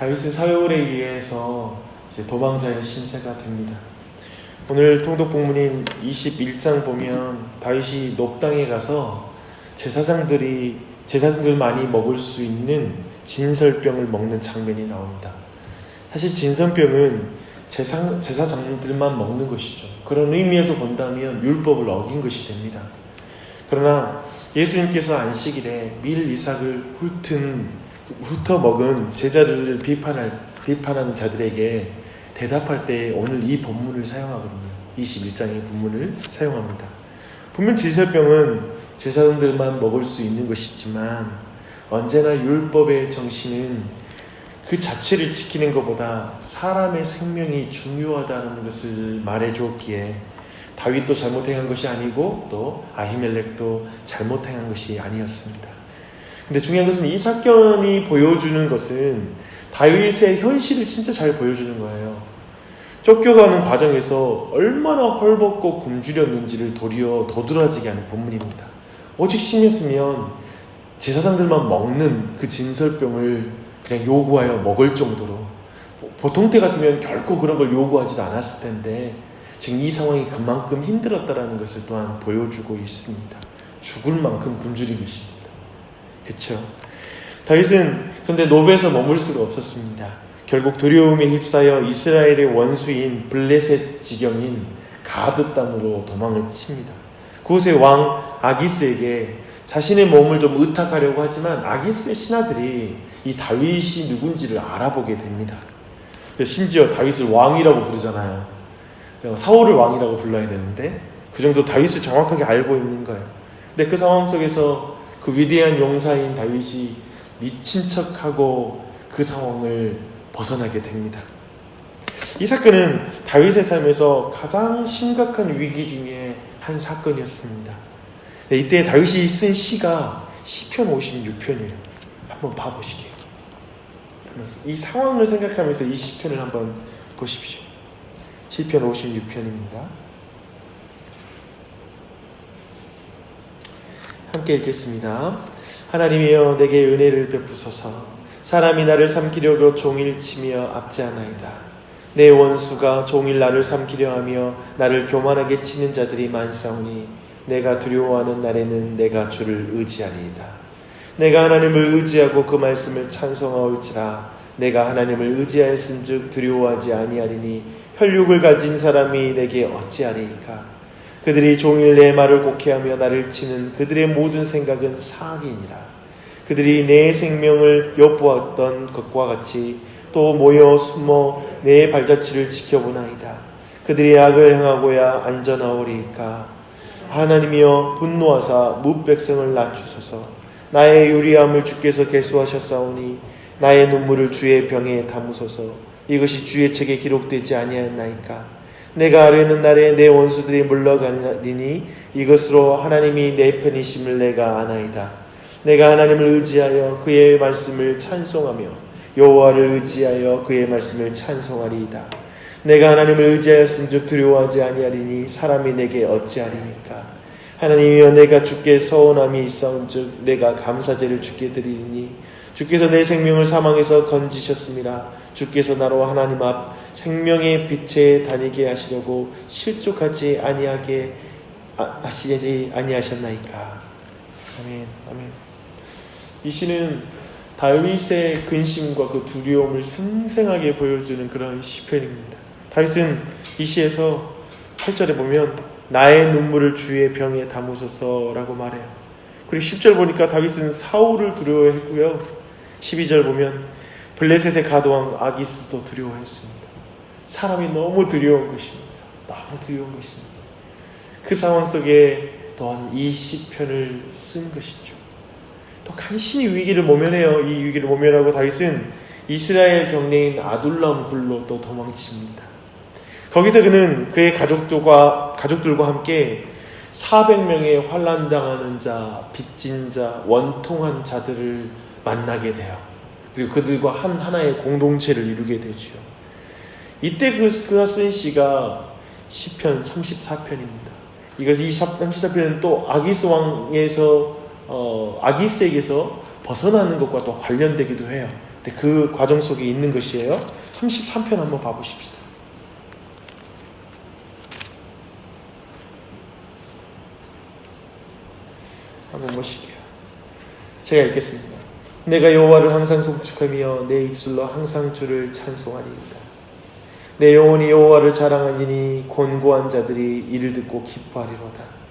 다윗은 사울에 의해서 이제 도망자의 신세가 됩니다. 오늘 통독 본문인 21장 보면 다윗이 녹당에 가서 제사장들만이 먹을 수 있는 진설병을 먹는 장면이 나옵니다. 사실 진설병은 제사장들만 먹는 것이죠. 그런 의미에서 본다면 율법을 어긴 것이 됩니다. 그러나 예수님께서 안식일에 밀 이삭을 훑어 먹은 제자들을 비판하는 자들에게 대답할 때 오늘 이 본문을 사용하거든요. 21장의 본문을 사용합니다. 분명 진설병은 제사장들만 먹을 수 있는 것이지만 언제나 율법의 정신은 그 자체를 지키는 것보다 사람의 생명이 중요하다는 것을 말해주었기에 다윗도 잘못 행한 것이 아니고 또 아히멜렉도 잘못 행한 것이 아니었습니다. 근데 중요한 것은 이 사건이 보여주는 것은 다윗의 현실을 진짜 잘 보여주는 거예요. 쫓겨가는 과정에서 얼마나 헐벗고 굶주렸는지를 도리어 도드라지게 하는 본문입니다. 오직 신이었으면 제사장들만 먹는 그 진설병을 그냥 요구하여 먹을 정도로, 보통 때 같으면 결코 그런 걸 요구하지도 않았을 텐데 지금 이 상황이 그만큼 힘들었다는 것을 또한 보여주고 있습니다. 죽을 만큼 굶주린 것입니다. 그렇죠? 다윗은 그런데 노베에서 머물 수가 없었습니다. 결국 두려움에 휩싸여 이스라엘의 원수인 블레셋 지경인 가드 땅으로 도망을 칩니다. 그곳의 왕 아기스에게 자신의 몸을 좀 의탁하려고 하지만 아기스의 신하들이 이 다윗이 누군지를 알아보게 됩니다. 심지어 다윗을 왕이라고 부르잖아요. 사울을 왕이라고 불러야 되는데 그 정도 다윗을 정확하게 알고 있는 거예요. 근데 그 상황 속에서 그 위대한 용사인 다윗이 미친 척하고 그 상황을 벗어나게 됩니다. 이 사건은 다윗의 삶에서 가장 심각한 위기 중에 한 사건이었습니다. 이때 다윗이 쓴 시가 시편 56편이에요. 한번 봐보시게요. 이 상황을 생각하면서 이 시편을 한번 보십시오. 시편 56편입니다. 함께 읽겠습니다. 하나님이여 내게 은혜를 베푸소서. 사람이 나를 삼키려고 종일 치며 압제하나이다. 내 원수가 종일 나를 삼키려 하며 나를 교만하게 치는 자들이 많사오니 내가 두려워하는 날에는 내가 주를 의지하리이다. 내가 하나님을 의지하고 그 말씀을 찬송하올지라. 내가 하나님을 의지하였은즉 두려워하지 아니하리니 혈육을 가진 사람이 내게 어찌하리이까. 그들이 종일 내 말을 곡해하며 나를 치는 그들의 모든 생각은 사악이니라. 그들이 내 생명을 엿보았던 것과 같이 또 모여 숨어 내 발자취를 지켜보나이다. 그들이 악을 행하고야 안전하오리이까. 하나님이여 분노하사 뭇백성을 낮추소서. 나의 유리함을 주께서 계수하셨사오니 나의 눈물을 주의 병에 담으소서. 이것이 주의 책에 기록되지 아니하였나이까. 내가 아뢰는 날에 내 원수들이 물러가리니 이것으로 하나님이 내 편이심을 내가 아나이다. 내가 하나님을 의지하여 그의 말씀을 찬송하며 여호와를 의지하여 그의 말씀을 찬송하리이다. 내가 하나님을 의지하였은즉 두려워하지 아니하리니 사람이 내게 어찌하리이까. 하나님이여 내가 주께 서운함이 있사온즉 내가 감사제를 주께 드리리니 주께서 내 생명을 사망에서 건지셨음이라. 주께서 나로 하나님 앞 생명의 빛에 다니게 하시려고 실족하지 아니하게 하시지 아니하셨나이까. 아멘. 아멘. 이 시는 다윗의 근심과 그 두려움을 생생하게 보여주는 그런 시편입니다. 다윗은 이 시에서 8절에 보면 나의 눈물을 주의 병에 담으소서라고 말해요. 그리고 10절 보니까 다윗은 사울을 두려워했고요. 12절 보면 블레셋의 가도왕 아기스도 두려워했습니다. 사람이 너무 두려운 것입니다. 너무 두려운 것입니다. 그 상황 속에 또한 이 시편을 쓴 것이죠. 또 간신히 위기를 모면해요. 이 위기를 모면하고 다윗은 이스라엘 경내인 아둘람 굴로 또 도망칩니다. 거기서 그는 그의 가족들과 함께 400명의 환난당하는 자, 빚진 자, 원통한 자들을 만나게 돼요. 그리고 그들과 하나의 공동체를 이루게 되죠. 이때 그가 쓴 시가 시편 34편입니다. 이것이 34편은 또 아기스 왕에서 아기스에게서 벗어나는 것과 또 관련되기도 해요. 근데 그 과정 속에 있는 것이에요. 33편 한번 봐보십시다. 한번 보시게요. 제가 읽겠습니다. 내가 여호와를 항상 송축하며 내 입술로 항상 주를 찬송하리이다. 내 영혼이 여호와를 자랑하니 곤고한 자들이 이를 듣고 기뻐하리로다.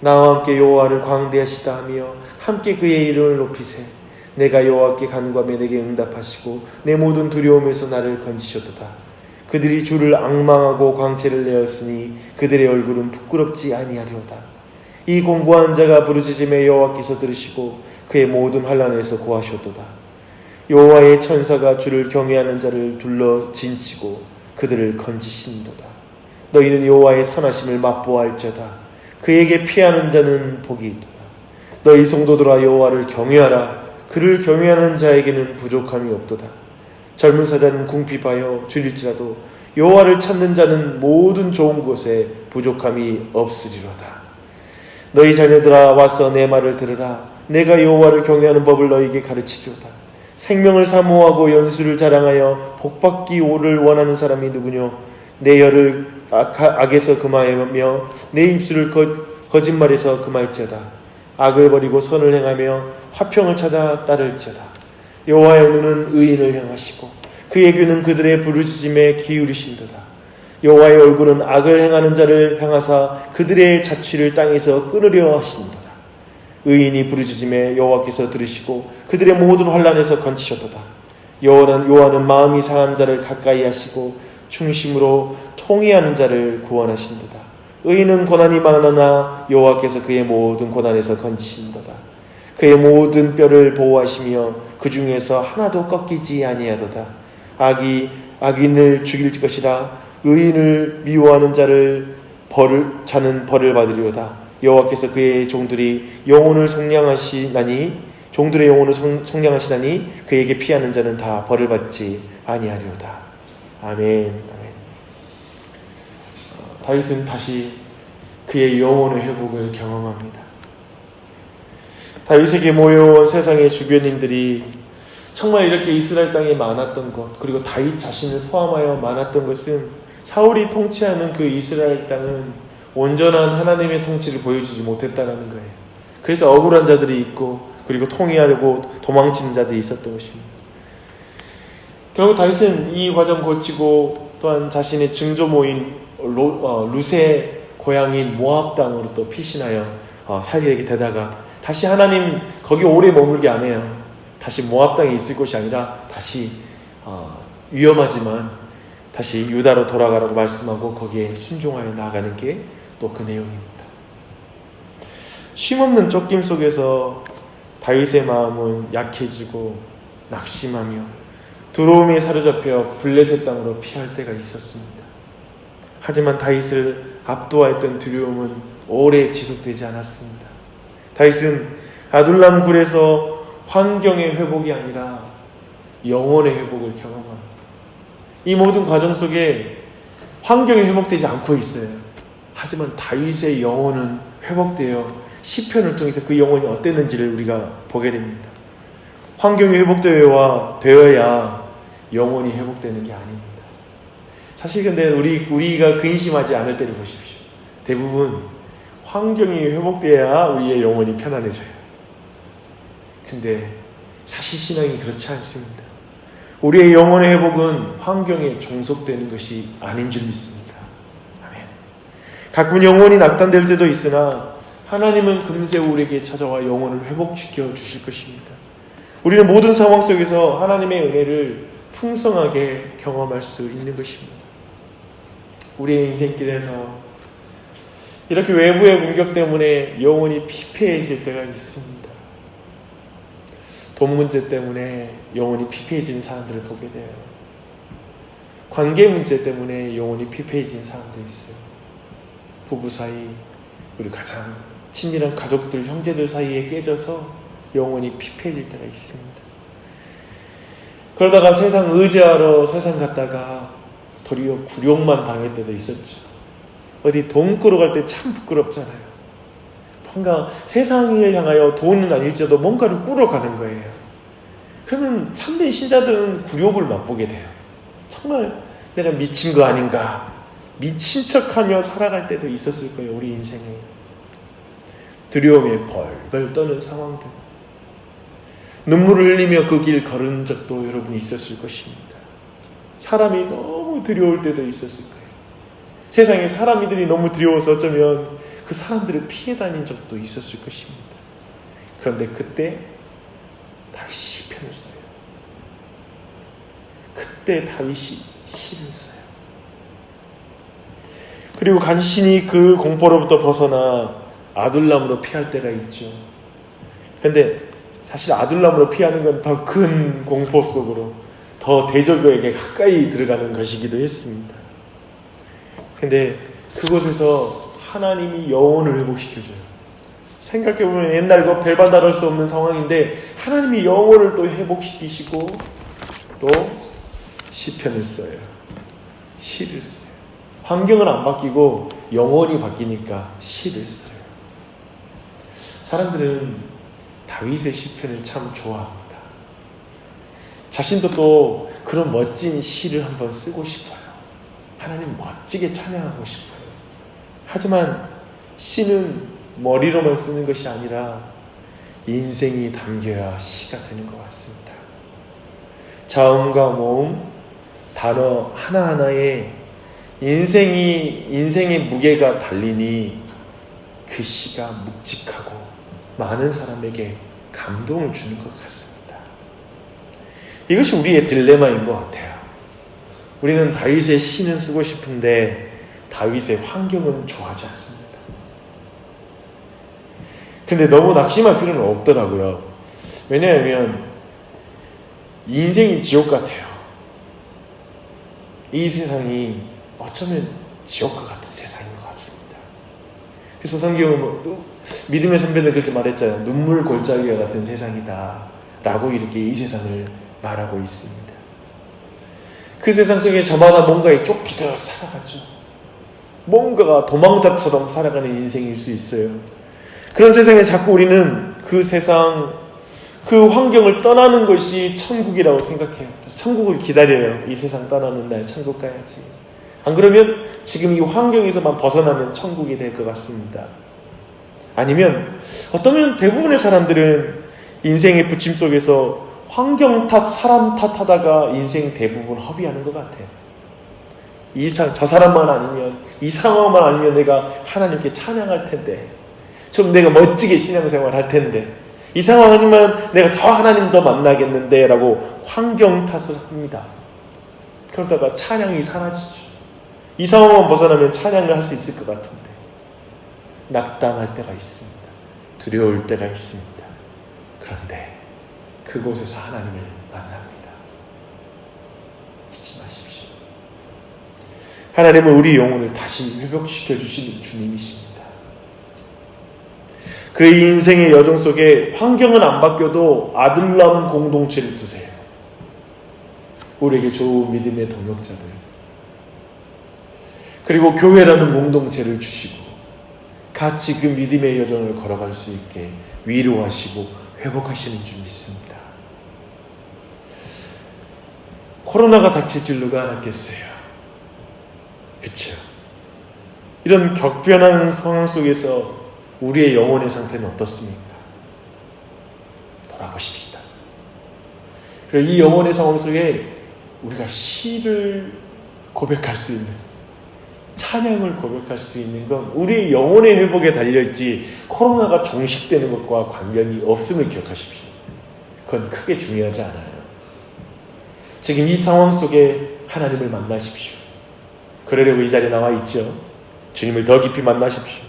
나와 함께 여호와를 광대하시다 하며 함께 그의 이름을 높이세. 내가 여호와께 간구하며 내게 응답하시고 내 모든 두려움에서 나를 건지셨도다. 그들이 주를 앙망하고 광채를 내었으니 그들의 얼굴은 부끄럽지 아니하리로다. 이 곤고한 자가 부르짖음에 여호와께서 들으시고 그의 모든 환난에서 구하셨도다. 여호와의 천사가 주를 경외하는 자를 둘러 진치고 그들을 건지신도다. 너희는 여호와의 선하심을 맛보아할지어다. 그에게 피하는 자는 복이 있도다. 너희 성도들아 여호와를 경외하라. 그를 경외하는 자에게는 부족함이 없도다. 젊은 사자는 궁핍하여 줄일지라도 여호와를 찾는 자는 모든 좋은 곳에 부족함이 없으리로다. 너희 자녀들아 와서 내 말을 들으라. 내가 여호와를 경외하는 법을 너희에게 가르치리로다. 생명을 사모하고 연수를 자랑하여 복받기 오를 원하는 사람이 누구뇨? 내 혀를 악에서 금하며 내 입술을 거짓말에서 금할지어다. 악을 버리고 선을 행하며 화평을 찾아 따를지어다. 여호와의 눈은 의인을 향하시고 그의 귀는 그들의 부르짖음에 기울이신도다. 여호와의 얼굴은 악을 행하는 자를 향하사 그들의 자취를 땅에서 끊으려 하신도다. 의인이 부르짖음에 여호와께서 들으시고 그들의 모든 환난에서 건지셨도다. 여호와는 마음이 상한 자를 가까이 하시고 중심으로 통회하는 자를 구원하신도다. 의인은 고난이 많으나 여호와께서 그의 모든 고난에서 건지신도다. 그의 모든 뼈를 보호하시며 그 중에서 하나도 꺾이지 아니하도다. 악인을 죽일 것이라. 의인을 미워하는 자는 벌을 받으리로다. 여호와께서 그의 종들의 영혼을 속량하시나니 그에게 피하는 자는 다 벌을 받지 아니하리로다. 아멘. 다윗은 다시 그의 영혼의 회복을 경험합니다. 다윗에게 모여온 세상의 주변인들이 정말 이렇게 이스라엘 땅에 많았던 것, 그리고 다윗 자신을 포함하여 많았던 것은 사울이 통치하는 그 이스라엘 땅은 온전한 하나님의 통치를 보여주지 못했다는 거예요. 그래서 억울한 자들이 있고 그리고 통일하려고 도망치는 자들이 있었던 것입니다. 결국 다윗은 이 과정 거치고 또한 자신의 증조모인 룻의 고향인 모압 땅으로 또 피신하여 살게 되다가 다시 하나님 거기 오래 머물게 안 해요. 다시 모압 땅에 있을 것이 아니라 다시 위험하지만 다시 유다로 돌아가라고 말씀하고 거기에 순종하여 나아가는 게 또 그 내용입니다. 쉼없는 쫓김 속에서 다윗의 마음은 약해지고 낙심하며 두려움에 사로잡혀 블레셋 땅으로 피할 때가 있었습니다. 하지만 다윗을 압도하였던 두려움은 오래 지속되지 않았습니다. 다윗은 아둘람 굴에서 환경의 회복이 아니라 영혼의 회복을 경험합니다. 이 모든 과정 속에 환경이 회복되지 않고 있어요. 하지만 다윗의 영혼은 회복되어 시편을 통해서 그 영혼이 어땠는지를 우리가 보게 됩니다. 환경이 회복되어야 영혼이 회복되는 게 아닙니다. 사실 근데 우리가 근심하지 않을 때를 보십시오. 대부분 환경이 회복되어야 우리의 영혼이 편안해져요. 근데 사실 신앙이 그렇지 않습니다. 우리의 영혼의 회복은 환경에 종속되는 것이 아닌 줄 믿습니다. 아멘. 가끔 영혼이 낙담될 때도 있으나 하나님은 금세 우리에게 찾아와 영혼을 회복시켜 주실 것입니다. 우리는 모든 상황 속에서 하나님의 은혜를 풍성하게 경험할 수 있는 것입니다. 우리의 인생길에서 이렇게 외부의 공격 때문에 영혼이 피폐해질 때가 있습니다. 돈 문제 때문에 영혼이 피폐해진 사람들을 보게 돼요. 관계 문제 때문에 영혼이 피폐해진 사람도 있어요. 부부 사이, 그리고 가장 친밀한 가족들, 형제들 사이에 깨져서 영혼이 피폐해질 때가 있습니다. 그러다가 세상 의지하러 세상 갔다가 도리어 굴욕만 당할 때도 있었죠. 어디 돈 끌어갈 때 참 부끄럽잖아요. 뭔가 세상을 향하여 돈은 아닐지라도 뭔가를 꾸러가는 거예요. 그러면 참된 신자들은 굴욕을 맛보게 돼요. 정말 내가 미친 거 아닌가, 미친 척하며 살아갈 때도 있었을 거예요. 우리 인생에 두려움에 벌벌 떠는 상황들, 눈물을 흘리며 그 길 걸은 적도 여러분 있었을 것입니다. 사람이 너무 두려울 때도 있었을 거예요. 세상에 사람들이 너무 두려워서 어쩌면 그 사람들을 피해 다닌 적도 있었을 것입니다. 그런데 그때 다윗이 시편을 써요. 그때 다윗이 시를 써요. 그리고 간신히 그 공포로부터 벗어나 아둘람으로 피할 때가 있죠. 그런데 사실 아둘람으로 피하는 건 더 큰 공포 속으로, 더 대적에게 가까이 들어가는 것이기도 했습니다. 근데 그곳에서 하나님이 영혼을 회복시켜줘요. 생각해보면 옛날 그 별반다를 수 없는 상황인데 하나님이 영혼을 또 회복시키시고 또 시편을 써요. 시를 써요. 환경은 안 바뀌고 영혼이 바뀌니까 시를 써요. 사람들은 다윗의 시편을 참 좋아합니다. 자신도 또 그런 멋진 시를 한번 쓰고 싶어요. 하나님 멋지게 찬양하고 싶어요. 하지만 시는 머리로만 쓰는 것이 아니라 인생이 담겨야 시가 되는 것 같습니다. 자음과 모음, 단어 하나하나에 인생의 무게가 달리니 그 시가 묵직하고 많은 사람에게 감동을 주는 것 같습니다. 이것이 우리의 딜레마인 것 같아요. 우리는 다윗의 시는 쓰고 싶은데 다윗의 환경은 좋아하지 않습니다. 근데 너무 낙심할 필요는 없더라고요. 왜냐하면 인생이 지옥 같아요. 이 세상이 어쩌면 지옥과 같은 세상인 것 같습니다. 그래서 성경은 또 믿음의 선배는 그렇게 말했잖아요. 눈물 골짜기와 같은 세상이다 라고 이렇게 이 세상을 말하고 있습니다. 그 세상 속에 저마다 뭔가에 쫓기듯 살아가죠. 뭔가가 도망자처럼 살아가는 인생일 수 있어요. 그런 세상에 자꾸 우리는 그 세상, 그 환경을 떠나는 것이 천국이라고 생각해요. 그래서 천국을 기다려요. 이 세상 떠나는 날 천국 가야지. 안 그러면 지금 이 환경에서만 벗어나면 천국이 될 것 같습니다. 아니면 어쩌면 대부분의 사람들은 인생의 부침 속에서 환경 탓, 사람 탓하다가 인생 대부분 허비하는 것 같아요. 저 사람만 아니면, 이 상황만 아니면 내가 하나님께 찬양할 텐데, 좀 내가 멋지게 신앙생활 할 텐데, 이 상황 아니면 내가 더 하나님 더 만나겠는데 라고 환경 탓을 합니다. 그러다가 찬양이 사라지죠. 이 상황만 벗어나면 찬양을 할 수 있을 것 같은데 낙담할 때가 있습니다. 두려울 때가 있습니다. 그런데 그곳에서 하나님을 만납니다. 잊지 마십시오. 하나님은 우리 영혼을 다시 회복시켜 주시는 주님이십니다. 그의 인생의 여정 속에 환경은 안 바뀌어도 아둘람 공동체를 두세요. 우리에게 좋은 믿음의 동역자들, 그리고 교회라는 공동체를 주시고 같이 그 믿음의 여정을 걸어갈 수 있게 위로하시고 회복하시는 줄 믿습니다. 코로나가 닥칠 줄 누가 알았겠어요? 그렇죠? 이런 격변한 상황 속에서 우리의 영혼의 상태는 어떻습니까? 돌아보십시다. 그리고 이 영혼의 상황 속에 우리가 시를 고백할 수 있는, 찬양을 고백할 수 있는 건 우리의 영혼의 회복에 달려있지 코로나가 종식되는 것과 관련이 없음을 기억하십시오. 그건 크게 중요하지 않아요. 지금 이 상황 속에 하나님을 만나십시오. 그러려고 이 자리에 나와 있죠. 주님을 더 깊이 만나십시오.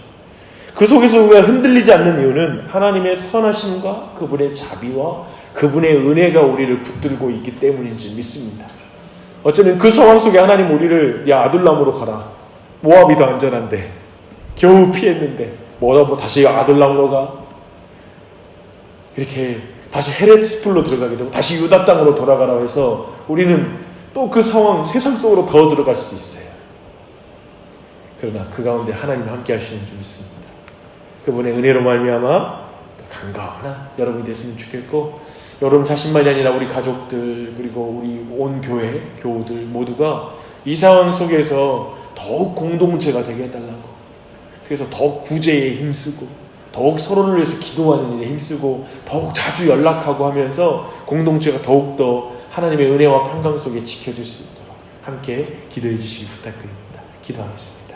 그 속에서 우리가 흔들리지 않는 이유는 하나님의 선하심과 그분의 자비와 그분의 은혜가 우리를 붙들고 있기 때문인 줄 믿습니다. 어쩌면 그 상황 속에 하나님 우리를 야 아둘람으로 가라. 모압이 더 안전한데 겨우 피했는데 뭐 다시 아둘람으로 가. 이렇게 다시 헤레스풀로 들어가게 되고 다시 유다 땅으로 돌아가라고 해서 우리는 또 그 상황 세상 속으로 더 들어갈 수 있어요. 그러나 그 가운데 하나님이 함께 하시는 줄 믿습니다. 그분의 은혜로 말미암아 간과하나 여러분이 됐으면 좋겠고 여러분 자신만이 아니라 우리 가족들 그리고 우리 온 교회 교우들 모두가 이 상황 속에서 더욱 공동체가 되게 해달라고, 그래서 더욱 구제에 힘쓰고 더욱 서로를 위해서 기도하는 일에 힘쓰고 더욱 자주 연락하고 하면서 공동체가 더욱더 하나님의 은혜와 평강 속에 지켜질 수 있도록 함께 기도해 주시기 부탁드립니다. 기도하겠습니다.